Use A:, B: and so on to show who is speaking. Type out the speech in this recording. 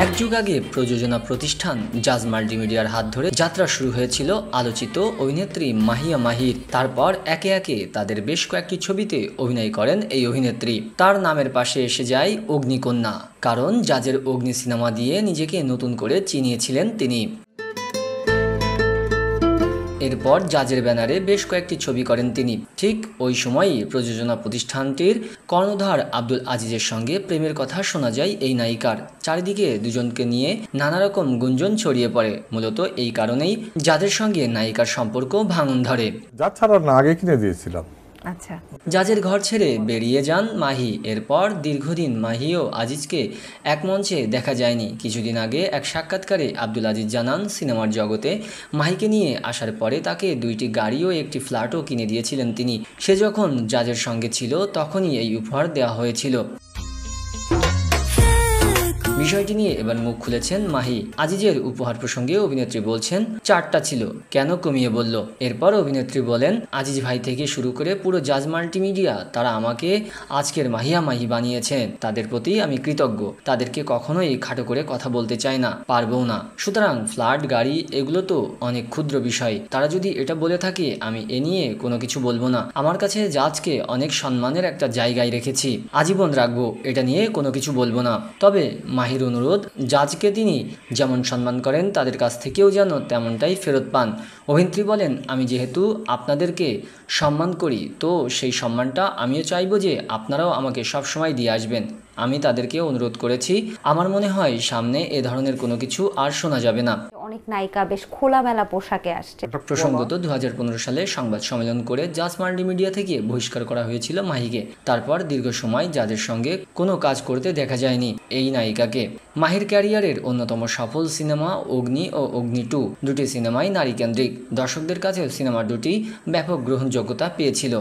A: এক যুগ আগে প্রযোজনা প্রতিষ্ঠান জাজ মাল্টিমিডিয়ার হাত ধরে যাত্রা শুরু হয়েছিল আলোচিত অভিনেত্রী মাহিয়া মাহির। তারপর একে একে তাদের বেশ কয়েকটি ছবিতে অভিনয় করেন এই অভিনেত্রী। তার নামের পাশে এসে যায় অগ্নিকন্যা, কারণ জাজের অগ্নি সিনেমা দিয়ে নিজেকে নতুন করে চিনিয়েছিলেন তিনি। এরপর জাজের ব্যানারে বেশ কয়েকটি ছবি করেন তিনি। ঠিক ওই সময়ই প্রযোজনা প্রতিষ্ঠানটির কর্ণধার আব্দুল আজিজের সঙ্গে প্রেমের কথা শোনা যায় এই নায়িকার। চারিদিকে দুজনকে নিয়ে নানা রকম গুঞ্জন ছড়িয়ে পড়ে। মূলত এই কারণেই জাজের সঙ্গে নায়িকার সম্পর্ক ভাঙন ধরে।
B: জাজ ছাড়ার না আগে কিনে দিয়েছিলাম।
C: আচ্ছা,
A: জাজের ঘর ছেড়ে বেরিয়ে যান মাহি। এরপর দীর্ঘদিন মাহি ও আজিজকে এক মঞ্চে দেখা যায়নি। কিছুদিন আগে এক সাক্ষাৎকারে আব্দুল আজিজ জানান, সিনেমার জগতে মাহিকে নিয়ে আসার পরে তাকে 2টি গাড়ি ও একটি ফ্ল্যাটও কিনে দিয়েছিলেন তিনি। সে যখন জাজের সঙ্গে ছিল তখনই এই উপহার দেওয়া হয়েছিল। বিষয়টি নিয়ে এবার মুখ খুলেছেন মাহি। আজিজের উপহার প্রসঙ্গে অভিনেত্রী বলছেন, 4টা ছিল, কেন কমিয়ে বলল। এরপর অভিনেত্রী বলেন, আজিজ ভাই থেকে শুরু করে পুরো জাজ মাল্টিমিডিয়া তারা আমাকে আজকের মাহিয়া মাহি বানিয়েছেন। তাদের প্রতি আমি কৃতজ্ঞ। তাদেরকে কখনোই খাটো করে কথা বলতে চাই না, পারবও না। সুতরাং ফ্ল্যাট, গাড়ি এগুলো তো অনেক ক্ষুদ্র বিষয়। তারা যদি এটা বলে থাকে আমি এ নিয়ে কোনো কিছু বলবো না। আমার কাছে জাজকে অনেক সম্মানের একটা জায়গায় রেখেছি, আজীবন রাখবো, এটা নিয়ে কোনো কিছু বলবো না। তবে মাহির অনুরোধ, জাজকে তিনি যেমন সম্মান করেন তাদের কাছ থেকেও যেন তেমনটাই ফেরত পান। অভিনেত্রী বলেন, আমি যেহেতু আপনাদেরকে সম্মান করি, তো সেই সম্মানটা আমিও চাইবো যে আপনারাও আমাকে সবসময় দিয়ে আসবেন। আমি তাদেরকে অনুরোধ করেছি। আমার মনে হয় সামনে এ ধরনের কোনো কিছু আর শোনা যাবে না।
C: অনেক নায়িকা বেশ খোলামেলা পোশাকে আসছে।
A: প্রসঙ্গত 2015 সালে সংবাদ সম্মেলন করে জাজ মাল্টিমিডিয়া থেকে বহিষ্কার করা হয়েছিল মাহিকে। তারপর দীর্ঘ সময় জাজের সঙ্গে কোনো কাজ করতে দেখা যায়নি এই নায়িকাকে। মাহির ক্যারিয়ারের অন্যতম সফল সিনেমা অগ্নি ও অগ্নি 2, দুটি সিনেমাই নারী কেন্দ্রিক। দর্শকদের কাছে সিনেমা দুটি ব্যাপক গ্রহণযোগ্যতা পেয়েছিল।